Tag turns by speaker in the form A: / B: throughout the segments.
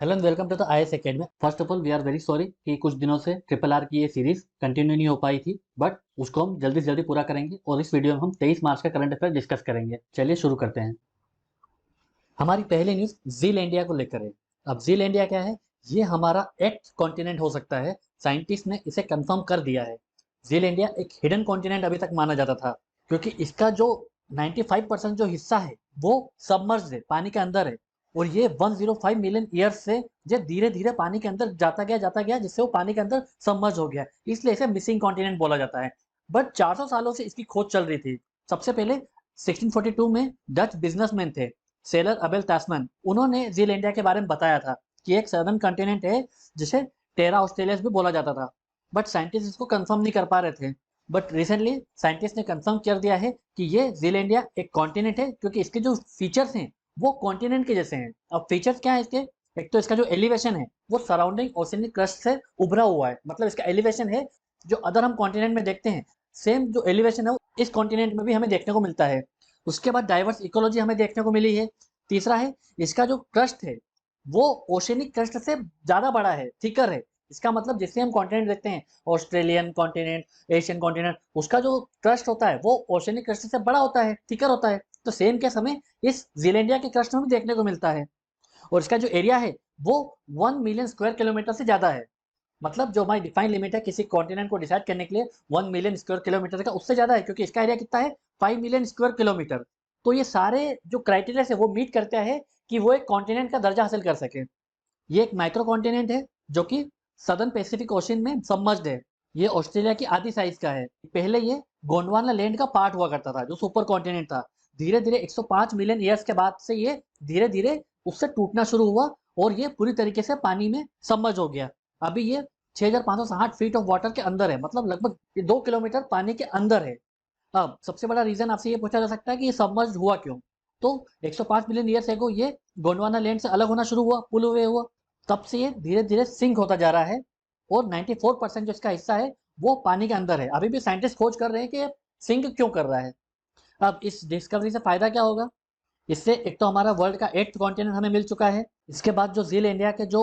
A: Hello and welcome to the IAS academy. First of all we are very sorry कि कुछ दिनों से triple R की ये सीरीज कंटिन्यू नहीं हो पाई थी, बट उसको हम जल्दी से जल्दी पूरा करेंगे और इस वीडियो में हम 23 मार्च का करंट अफेयर डिस्कस करेंगे। चलिए शुरू करते हैं। हमारी पहली न्यूज जील इंडिया को लेकर है। अब जील इंडिया क्या है? ये हमारा एक्ट कॉन्टिनेंट हो सकता है। साइंटिस्ट ने इसे कंफर्म कर दिया है। जील इंडिया एक हिडन कॉन्टिनेंट अभी तक माना जाता था, क्योंकि इसका जो 95% जो हिस्सा है वो सबमर्ज है, पानी के अंदर है। और ये 105 मिलियन ईयर्स से जो धीरे धीरे पानी के अंदर जाता गया जिससे वो पानी के अंदर सबमर्ज हो गया, इसलिए इसे मिसिंग कॉन्टिनेंट बोला जाता है। बट 400 सालों से इसकी खोज चल रही थी। सबसे पहले 1642 में डच बिजनेसमैन थे सेलर अबेल तास्मैन, उन्होंने जील इंडिया के बारे में बताया था कि एक सदर्न कॉन्टिनेंट है जिसे टेरा ऑस्ट्रेलियस भी बोला जाता था। बट साइंटिस्ट इसको कंफर्म नहीं कर पा रहे थे। बट रिसेंटली साइंटिस्ट ने कंफर्म कर दिया है कि ये जील इंडिया एक कॉन्टिनेंट है, क्योंकि इसके जो फीचर्स हैं वो कॉन्टिनेंट के जैसे हैं। अब फीचर्स क्या है इसके? एक तो इसका जो एलिवेशन है वो सराउंडिंग ओशियनिक क्रस्ट से उभरा हुआ है, मतलब इसका एलिवेशन है जो अदर हम कॉन्टिनेंट में देखते हैं, सेम जो एलिवेशन है वो इस कॉन्टिनेंट में भी हमें देखने को मिलता है। उसके बाद डाइवर्स इकोलॉजी हमें देखने को मिली है। तीसरा है, इसका जो क्रस्ट है वो ओशियनिक क्रस्ट से ज्यादा बड़ा है, थिकर है। इसका मतलब जिससे हम कॉन्टिनेंट देखते हैं, ऑस्ट्रेलियन कॉन्टिनेंट, एशियन कॉन्टिनेंट, उसका जो क्रस्ट होता है वो ओशियनिक क्रस्ट से बड़ा होता है, थिकर होता है। तो सेम केस हमें इस जीलैंडिया के क्रस्ट में भी देखने को मिलता है। और इसका जो एरिया है वो 1 मिलियन स्क्वायर किलोमीटर से ज्यादा है। मतलब जो हमारी डिफाइन लिमिट है किसी कॉन्टिनेंट को डिसाइड करने के लिए 1 मिलियन स्क्वायर किलोमीटर का, उससे ज्यादा है, क्योंकि इसका एरिया कितना है? 5 मिलियन स्क्वायर किलोमीटर। तो ये सारे जो क्राइटेरिया है वो मीट करता है कि वो एक कॉन्टिनेंट का दर्जा हासिल कर सके। ये एक माइक्रो कॉन्टिनेंट है जो कि सदर्न पैसिफिक ओशन में सबमर्ज्ड है। ये ऑस्ट्रेलिया की आधी साइज का है। पहले ये गोंडवाना लैंड का पार्ट हुआ करता था, जो सुपर कॉन्टिनेंट था। धीरे धीरे 105 मिलियन ईयर्स के बाद से ये धीरे धीरे उससे टूटना शुरू हुआ और ये पूरी तरीके से पानी में सबमर्ज हो गया। अभी ये 6560 फीट ऑफ वाटर के अंदर है, मतलब लगभग 2 किलोमीटर पानी के अंदर है। अब सबसे बड़ा रीजन आपसे ये पूछा जा सकता है कि ये सबमर्ज हुआ क्यों? तो 105 मिलियन ईयर्स एगो ये गोंडवाना लैंड से अलग होना शुरू हुआ, पुल हुए हुआ। तब से ये धीरे धीरे सिंक होता जा रहा है और 94% जो इसका हिस्सा है वो पानी के अंदर है। अभी भी साइंटिस्ट खोज कर रहे हैं कि ये सिंक क्यों कर रहा है। अब इस डिस्कवरी से फायदा क्या होगा? इससे एक तो हमारा वर्ल्ड का 8th कॉन्टिनेंट हमें मिल चुका है। इसके बाद जो जील इंडिया के जो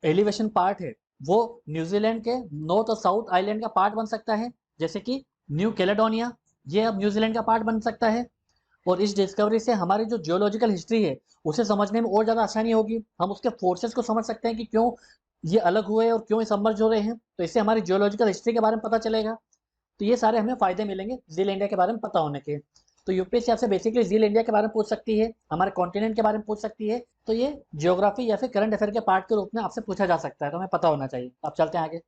A: एलिवेशन पार्ट है वो न्यूजीलैंड के नॉर्थ और साउथ आइलैंड का पार्ट बन सकता है, जैसे कि न्यू कैलेडोनिया, ये अब न्यूजीलैंड का पार्ट बन सकता है। और इस डिस्कवरी से हमारी जो जियोलॉजिकल हिस्ट्री है उसे समझने में और ज़्यादा आसानी होगी। हम उसके फोर्सेस को समझ सकते हैं कि क्यों ये अलग हुए और क्यों ये सबमर्ज हो रहे हैं, तो इससे हमारी जियोलॉजिकल हिस्ट्री के बारे में पता चलेगा। तो ये सारे हमें फायदे मिलेंगे जील इंडिया के बारे में पता होने के। तो यूपीएससी आपसे बेसिकली जील इंडिया के बारे में पूछ सकती है, हमारे कॉन्टिनेंट के बारे में पूछ सकती है। तो ये जियोग्राफी या फिर करंट अफेयर के पार्ट के रूप में आपसे पूछा जा सकता है, तो हमें पता होना चाहिए। अब चलते हैं आगे।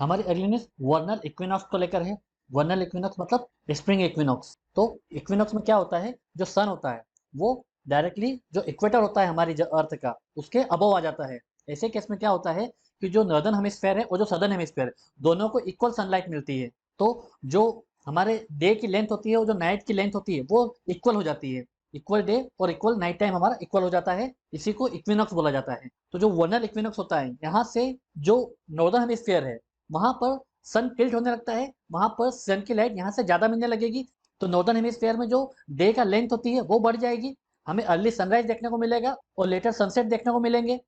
A: हमारी अगली न्यूज वर्नल इक्विनॉक्स को लेकर है। वर्नल इक्विनॉक्स मतलब स्प्रिंग इक्विनॉक्स। तो इक्विनॉक्स में क्या होता है? जो सन होता है वो डायरेक्टली जो इक्वेटर होता है हमारी अर्थ का, उसके अबव आ जाता है। ऐसे केस में क्या होता है कि जो नॉर्दर्न हेमिस्फेयर है और जो सदर्न हेमिस्फेयर है, दोनों को इक्वल सनलाइट मिलती है। तो जो हमारे डे की लेंथ होती है और जो नाइट की लेंथ होती है वो इक्वल हो जाती है। इक्वल डे और इक्वल नाइट टाइम हमारा इक्वल हो जाता है, इसी को इक्विनॉक्स बोला जाता है। तो जो वर्नल इक्विनॉक्स होता है, यहाँ से जो नॉर्दर्न हेमिस्फेयर है वहां पर सन टिल्ट होने लगता है, वहां पर सन की लाइट यहाँ से ज्यादा मिलने लगेगी। तो नॉर्दर्न हेमिस्फेयर में जो डे का लेंथ होती है वो बढ़ जाएगी, हमें अर्ली सनराइज देखने को मिलेगा और लेटर सनसेट देखने को मिलेंगे।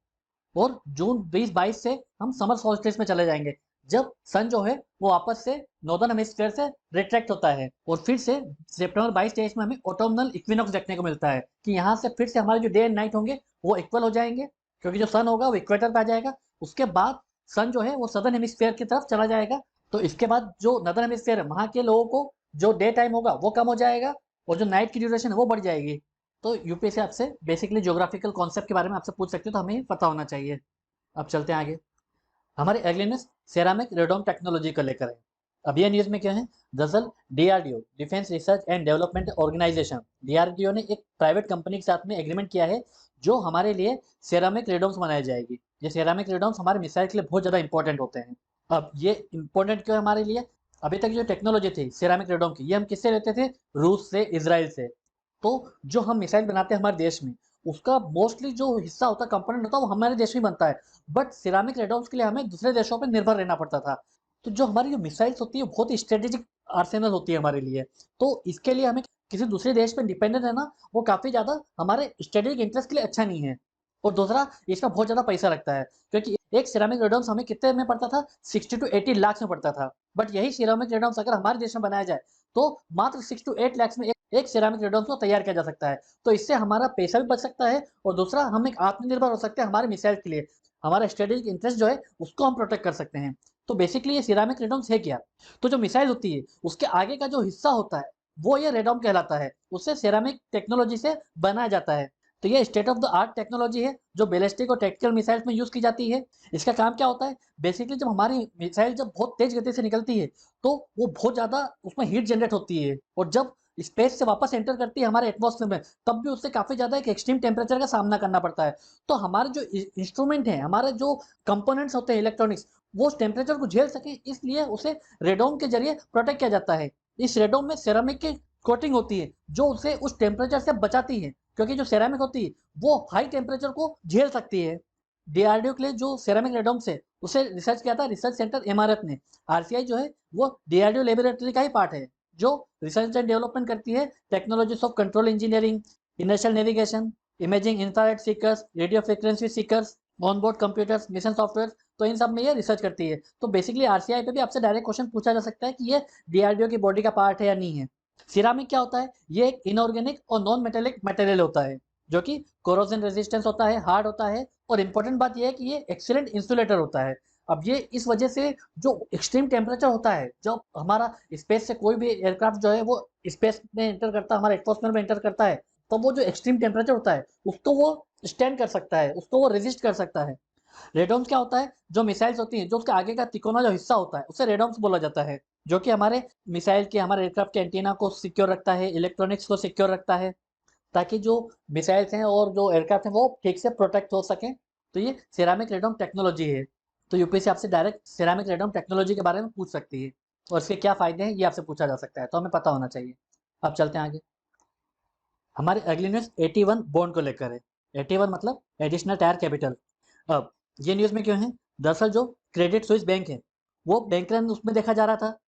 A: और जून 2022 से हम समर सोल्स्टिस में चले जाएंगे, जब सन जो है वो वापस से नॉर्दर्न हेमिस्फेयर से रिट्रैक्ट होता है। और फिर से सितंबर 22-23 में हमें ऑटोमनल इक्विनॉक्स देखने को मिलता है कि यहाँ से फिर से हमारे जो डे एंड नाइट होंगे वो इक्वल हो जाएंगे, क्योंकि जो सन होगा वो इक्वेटर पे आ जाएगा। उसके बाद सन जो है वो सदर्न हेमिस्फेयर की तरफ चला जाएगा। तो इसके बाद जो नदर्न हेमिस्फेयर है वहाँ के लोगों को जो डे टाइम होगा वो कम हो जाएगा और जो नाइट की ड्यूरेशन है वो बढ़ जाएगी। तो यूपीएससी आपसे बेसिकली ज्योग्राफिकल कॉन्सेप्ट के बारे में आपसे पूछ सकते हो, तो हमें पता होना चाहिए। अब चलते हैं आगे। हमारे अगले न्यूज सेरामिक रेडोम टेक्नोलॉजी को लेकर है। अब ये न्यूज में क्या है? दरअसल DRDO, defence research and development organisation, DRDO ने एक प्राइवेट कंपनी के साथ में एग्रीमेंट किया है जो हमारे लिए सेरामिक रेडोम्स बनाई जाएगी। ये सेरामिक रेडोम्स हमारे मिसाइल के लिए बहुत ज़्यादा इंपॉर्टेंट होते हैं। अब ये इंपॉर्टेंट क्यों है हमारे लिए? अभी तक जो टेक्नोलॉजी थी सेरामिक रेडोम की, ये हम किससे लेते थे? रूस से, इसराइल से। तो जो हम मिसाइल बनाते हैं हमारे देश में, उसका मोस्टली जो हिस्सा होता है, कंपोनेंट होता है, वो हमारे देश में बनता है। बट सिरामिक रेडोम्स के लिए हमें दूसरे देशों पर निर्भर रहना पड़ता था। तो जो हमारी जो मिसाइल्स होती है बहुत ही स्ट्रेटेजिक आर्सेनल होती है हमारे लिए। तो इसके लिए हमें किसी दूसरे देश पर डिपेंडेंट रहना वो काफ़ी ज़्यादा हमारे स्ट्रेटेजिक इंटरेस्ट के लिए अच्छा नहीं है। और दूसरा इसमें बहुत ज़्यादा पैसा लगता है, क्योंकि एक सिरेमिक रेडोम्स हमें कितने में पड़ता था, 60 टू 80 लाख में पड़ता था। बट यही सिरेमिक रेडोम्स अगर हमारे देश में बनाया जाए तो मात्र 6 टू 8 लाख में एक सिरेमिक रेडोम्स को तैयार किया जा सकता है। तो इससे हमारा पैसा भी बच सकता है और दूसरा हम एक आत्मनिर्भर हो सकते हैं हमारे मिसाइल के लिए। हमारा स्ट्रेटेजिक इंटरेस्ट जो है उसको हम प्रोटेक्ट कर सकते हैं। तो बेसिकली ये सिरेमिक रेडोम्स है क्या? तो जो मिसाइल होती है उसके आगे का जो हिस्सा होता है वो ये रेडोम कहलाता है। उससे सिरेमिक टेक्नोलॉजी से बनाया जाता है। तो ये state of the art technology है जो बैलिस्टिक और टैक्टिकल मिसाइल्स में यूज की जाती है। इसका काम क्या होता है? बेसिकली जब हमारी मिसाइल जब बहुत तेज गति से निकलती है तो वो बहुत ज्यादा उसमें हीट जनरेट होती है और जब स्पेस से वापस एंटर करती है हमारे एटमॉस्फेयर में तब भी उससे काफी ज्यादा एक एक्सट्रीम टेम्परेचर का सामना करना पड़ता है। तो हमारे जो इंस्ट्रूमेंट है, हमारे जो कंपोनेंट्स होते हैं इलेक्ट्रॉनिक्स, वो उस टेम्परेचर को झेल सके इसलिए उसे रेडोम के जरिए प्रोटेक्ट किया जाता है। इस रेडोम में सेरामिक की कोटिंग होती है जो उसे उस टेम्परेचर से बचाती है, क्योंकि जो सेरामिक होती है वो हाई टेम्परेचर को झेल सकती है। डीआरडीओ के लिए जो सेरामिक रेडोम्स है उसे रिसर्च किया था रिसर्च सेंटर इमारत ने। आरसीआई जो है वो डीआरडीओ लेबोरेटरी का ही पार्ट है जो रिसर्च एंड डेवलपमेंट करती है technologies of control engineering, inertial navigation, imaging, infrared seekers, radio frequency seekers, onboard computers, mission software. तो इन सब में ये रिसर्च करती है। तो बेसिकली आरसीआई पे भी आपसे डायरेक्ट क्वेश्चन पूछा जा सकता है कि ये डीआरडीओ की बॉडी का पार्ट है या नहीं है। सिरामिक क्या होता है? ये एक इनऑर्गेनिक और नॉन मेटेलिक मटेरियल होता है जो कि कोरोजन रेजिस्टेंस होता है, हार्ड होता है और इम्पोर्टेंट बात यह है कि ये एक्सीलेंट इंसुलेटर होता है। अब ये इस वजह से जो एक्सट्रीम टेम्परेचर होता है, जब हमारा स्पेस से कोई भी एयरक्राफ्ट जो है वो स्पेस में एंटर करता है, हमारे एटमॉस्फेयर में एंटर करता है, तो वो जो एक्सट्रीम टेम्परेचर होता है उसको वो स्टैंड कर सकता है, उसको वो रेजिस्ट कर सकता है। रेडोम्स क्या होता है? जो मिसाइल्स होती हैं जो उसके आगे का तिकोना जो हिस्सा होता है उसे रेडोम्स बोला जाता है, जो कि हमारे मिसाइल के, हमारे एयरक्राफ्ट के एंटीना को सिक्योर रखता है, इलेक्ट्रॉनिक्स को सिक्योर रखता है, ताकि जो मिसाइल्स हैं और जो एयरक्राफ्ट हैं वो ठीक से प्रोटेक्ट हो सकें। तो ये सिरेमिक रेडोम टेक्नोलॉजी है। तो यूपीएससी आपसे डायरेक्ट सिरेमिक रेडोम टेक्नोलॉजी के बारे में पूछ सकती है और इसके क्या फायदे हैं ये आपसे पूछा जा सकता है, तो हमें पता होना चाहिए। अब चलते हैं आगे। हमारी अगली न्यूज़ 81 बॉन्ड को लेकर है। 81 मतलब एडिशनल टायर कैपिटल। अब ये न्यूज़ में क्यों है? दरअसल जो क्रेडिट स्विस बैंक है वो बैंक रन उसमें देखा जा रहा था,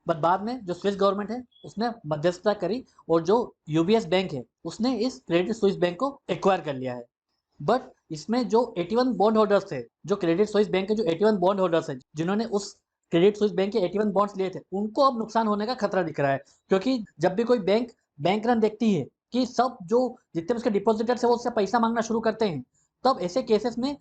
A: बट बाद में जो स्विस गवर्नमेंट है उसने मध्यस्थता करी और जो यूबीएस बैंक है उसने इस क्रेडिट स्विस बैंक को एक्वायर कर लिया है। बट इसमें जो 81 बॉन्ड होल्डर्स थे, जो क्रेडिट स्विस बैंक के जो 81 बॉन्ड होल्डर्स हैं जिन्होंने उस क्रेडिट स्विस बैंक के 81 बॉन्ड्स लिए थे, उनको अब नुकसान होने का खतरा दिख रहा है। क्योंकि जब भी कोई बैंक बैंक रन देखती है कि सब जो जितने उसके डिपॉजिटर्स है वो उससे पैसा मांगना शुरू करते हैं, तब ऐसे केसेस में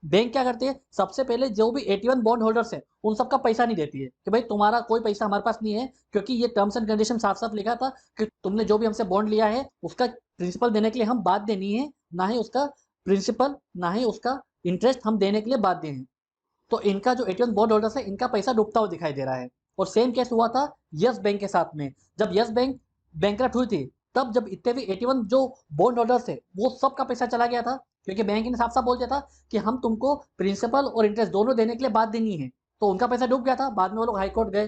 A: बैंक क्या करती है? सबसे पहले जो भी 81 बॉन्ड होल्डर्स है उन सबका पैसा नहीं देती है कि भाई तुम्हारा कोई पैसा हमारे पास नहीं है, क्योंकि ये टर्म्स एंड कंडीशन साफ साफ लिखा था कि तुमने जो भी हमसे बॉन्ड लिया है उसका प्रिंसिपल देने के लिए हम बाध्य नहीं है, ना ही उसका प्रिंसिपल ना ही उसका इंटरेस्ट हम देने के लिए बाध्य हैं। तो इनका जो 81 बॉन्ड होल्डर्स है इनका पैसा डूबता हुआ दिखाई दे रहा है। और सेम केस हुआ था यस बैंक के साथ में। जब यस बैंक बैंकरप्ट हुई थी तब जब इतने भी 81 जो बॉन्ड होल्डर्स थे वो सबका पैसा चला गया था, क्योंकि बैंक ने साफ साफ बोल दिया था कि हम तुमको प्रिंसिपल और इंटरेस्ट दोनों देने के लिए बाध्य नहीं है। तो उनका पैसा डूब गया था, बाद में वो लोग हाईकोर्ट गए।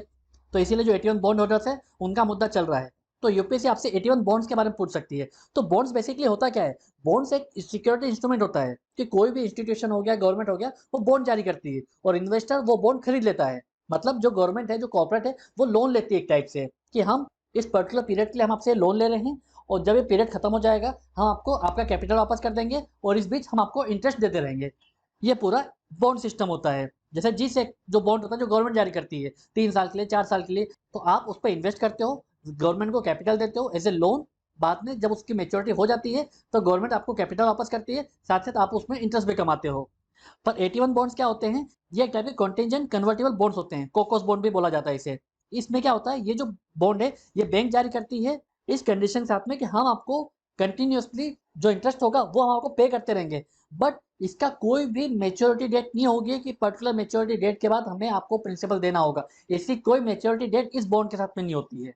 A: तो इसीलिए जो 81 बॉन्ड होल्डर्स है उनका मुद्दा चल रहा है। तो यूपीएससी आपसे 81 बॉन्ड्स के बारे में पूछ सकती है। तो बॉन्ड्स बेसिकली होता क्या है? बॉन्ड्स एक सिक्योरिटी इंस्ट्रूमेंट होता है कि कोई भी इंस्टीट्यूशन हो गया, गवर्नमेंट हो गया, वो बॉन्ड जारी करती है और इन्वेस्टर वो बॉन्ड खरीद लेता है। मतलब जो गवर्नमेंट है, जो कॉर्पोरेट है, वो लोन लेती है एक टाइप से कि हम इस पर्टिकुलर पीरियड के लिए हम आपसे लोन ले रहे हैं और जब ये पीरियड खत्म हो जाएगा हम आपको आपका कैपिटल वापस कर देंगे और इस बीच हम आपको इंटरेस्ट देते रहेंगे। ये पूरा बॉन्ड सिस्टम होता है। जैसे जी से जो बॉन्ड होता है जो गवर्नमेंट जारी करती है 3 साल के लिए, 4 साल के लिए, तो आप उस पर इन्वेस्ट करते हो, गवर्नमेंट को कैपिटल देते हो एज ए लोन। बाद में जब उसकी मेच्योरिटी हो जाती है तो गवर्नमेंट आपको कैपिटल वापस करती है, साथ साथ आप उसमें इंटरेस्ट भी कमाते हो। पर 81 बॉन्ड्स क्या होते हैं? ये एक टाइप के कॉन्टिजेंट कन्वर्टेबल बॉन्ड्स होते हैं, कोकोस बॉन्ड भी बोला जाता है इसे। इसमें क्या होता है? ये जो बॉन्ड है ये बैंक जारी करती है इस कंडीशन के साथ में कि हम आपको कंटिन्यूअसली जो इंटरेस्ट होगा वो हम आपको पे करते रहेंगे, बट इसका कोई भी मेच्योरिटी डेट नहीं होगी कि पर्टिकुलर मेच्योरिटी डेट के बाद हमें आपको प्रिंसिपल देना होगा। इसकी कोई मेच्योरिटी डेट इस बॉन्ड के साथ में नहीं होती है।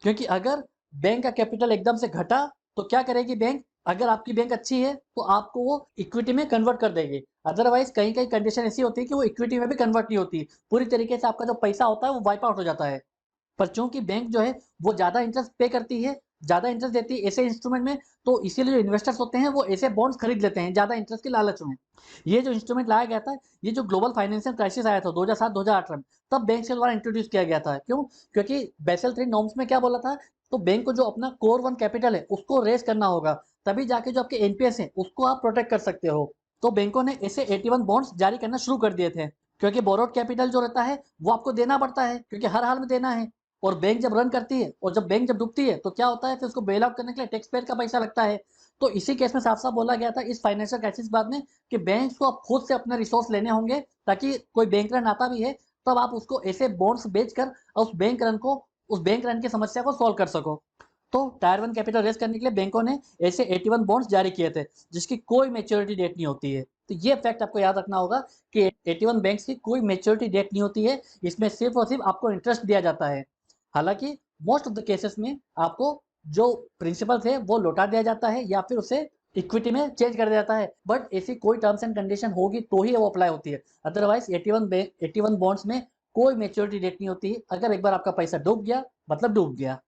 A: क्योंकि अगर बैंक का कैपिटल एकदम से घटा तो क्या करेगी बैंक? अगर आपकी बैंक अच्छी है तो आपको वो इक्विटी में कन्वर्ट कर देगी। अदरवाइज कहीं कहीं कंडीशन ऐसी होती है कि वो इक्विटी में भी कन्वर्ट नहीं होती, पूरी तरीके से आपका जो पैसा होता है वो वाइप आउट हो जाता है। पर चूंकि बैंक जो है वो ज़्यादा इंटरेस्ट पे करती है, ज़्यादा इंटरेस्ट देती है ऐसे इंस्ट्रूमेंट में, तो इसीलिए जो इन्वेस्टर्स होते हैं वो ऐसे बॉन्ड्स खरीद लेते हैं ज़्यादा इंटरेस्ट के लालच में। ये जो इंस्ट्रूमेंट लाया गया था, ये जो ग्लोबल फाइनेंशियल क्राइसिस आया था 2007-2008 में, तब बैंक के द्वारा इंट्रोड्यूस किया गया था। क्यों? क्योंकि बेसल 3 नॉर्म्स में क्या बोला था? तो बैंक को जो अपना कोर वन कैपिटल है उसको रेस करना होगा, तभी जाके जो आपके एनपीएस है उसको आप प्रोटेक्ट कर सकते हो। तो बैंकों ने ऐसे AT1 बॉन्ड्स जारी करना शुरू कर दिए थे, क्योंकि बोरोड कैपिटल जो रहता है वो आपको देना पड़ता है, क्योंकि हर हाल में देना है। और बैंक जब रन करती है और जब बैंक जब डूबती है तो क्या होता है, फिर उसको बेल आउट करने के लिए टैक्स पेयर का पैसा लगता है। तो इसी केस में साफ साफ बोला गया था इस फाइनेंशियल क्राइसिस के बाद में कि बैंक को अब खुद से अपने रिसोर्स लेने होंगे, ताकि कोई बैंक रन आता भी है तब आप उसको ऐसे बॉन्ड्स बेचकर उस बैंक रन की समस्या को सॉल्व कर सको। तो टायर 1 कैपिटल रेज करने के लिए बैंकों ने ऐसे AT1 बॉन्ड्स जारी किए थे, जिसकी कोई मेच्योरिटी डेट नहीं होती है। तो ये फैक्ट आपको याद रखना होगा कि AT1 बैंक्स की कोई मेच्योरिटी डेट नहीं होती है, इसमें सिर्फ और सिर्फ आपको इंटरेस्ट दिया जाता है। हालांकि मोस्ट ऑफ द केसेस में आपको जो प्रिंसिपल थे वो लौटा दिया जाता है या फिर उसे इक्विटी में चेंज कर दिया जाता है, बट ऐसी कोई टर्म्स एंड कंडीशन होगी तो ही वो अप्लाई होती है। अदरवाइज AT1 बॉन्ड्स में कोई मेच्योरिटी डेट नहीं होती है। अगर एक बार आपका पैसा डूब गया मतलब डूब गया।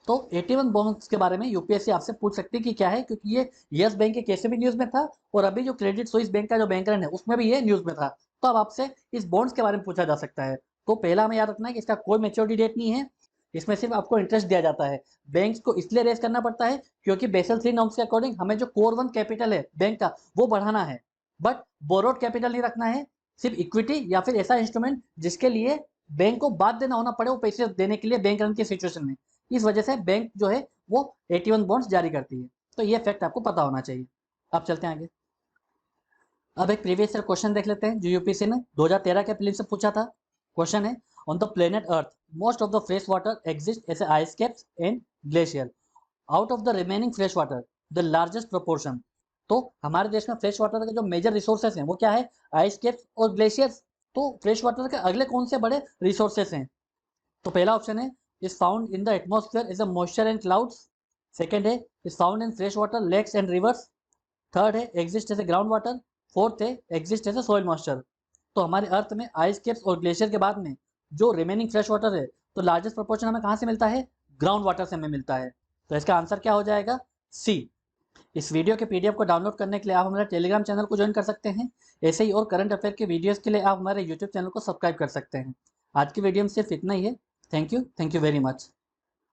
A: तो AT1 बॉन्ड्स के बारे में यूपीएससी आपसे पूछ सकती है कि क्या है, क्योंकि ये यस बैंक के केस में भी न्यूज में था और अभी जो क्रेडिट स्विस बैंक का जो बैंक रन है उसमें भी ये न्यूज में था। तो अब आपसे इस बॉन्ड्स के बारे में पूछा जा सकता है। तो पहला हमें याद रखना है कि इसका कोई मेच्योरिटी डेट नहीं है, इसमें सिर्फ आपको इंटरेस्ट दिया जाता है। बैंक को इसलिए रेस करना पड़ता है क्योंकि बेसल 3 नॉर्म्स के अकॉर्डिंग हमें जो कोर 1 कैपिटल है बैंक का वो बढ़ाना है, बट बोरोड कैपिटल नहीं रखना है, सिर्फ इक्विटी या फिर ऐसा इंस्ट्रूमेंट जिसके लिए बैंक को बाध्य ना होना पड़े वो पैसे देने के लिए बैंक रन की सिचुएशन में। इस वजह से बैंक जो है वो AT1 बॉन्ड्स जारी करती है। तो ये फैक्ट आपको पता होना चाहिए। अब चलते हैं आगे। अब एक प्रीवियस ईयर क्वेश्चन देख लेते हैं जो यूपीएससी ने 2013 के प्रीलिम्स से पूछा था। क्वेश्चन है, on the planet earth most of the fresh water exist as ice caps and glacier, out of the remaining fresh water the largest proportion. तो हमारे देश में फ्रेश वाटर के जो मेजर रिसोर्सेस हैं वो क्या है, आइस कैप्स और ग्लेशियर्स। तो फ्रेश वाटर के अगले कौन से बड़े रिसोर्सेस हैं? तो पहला ऑप्शन है is found in the atmosphere is a moisture and clouds. Second है is found in fresh water lakes and rivers. Third है exist as a ground water. Fourth है exist as a soil moisture. तो हमारे अर्थ में ice caps और glacier के बाद में जो रिमेनिंग फ्रेश वाटर है तो लार्जेस्ट प्रोपोर्शन हमें कहाँ से मिलता है, ग्राउंड वाटर से हमें मिलता है। तो इसका आंसर क्या हो जाएगा, सी। इस वीडियो के PDF को डाउनलोड करने के लिए आप हमारे टेलीग्राम चैनल को ज्वाइन कर सकते हैं। ऐसे ही और करंट अफेयर के वीडियोस के लिए आप हमारे यूट्यूब चैनल को सब्सक्राइब कर सकते हैं। आज की वीडियो में सिर्फ इतना ही है। Thank you very much.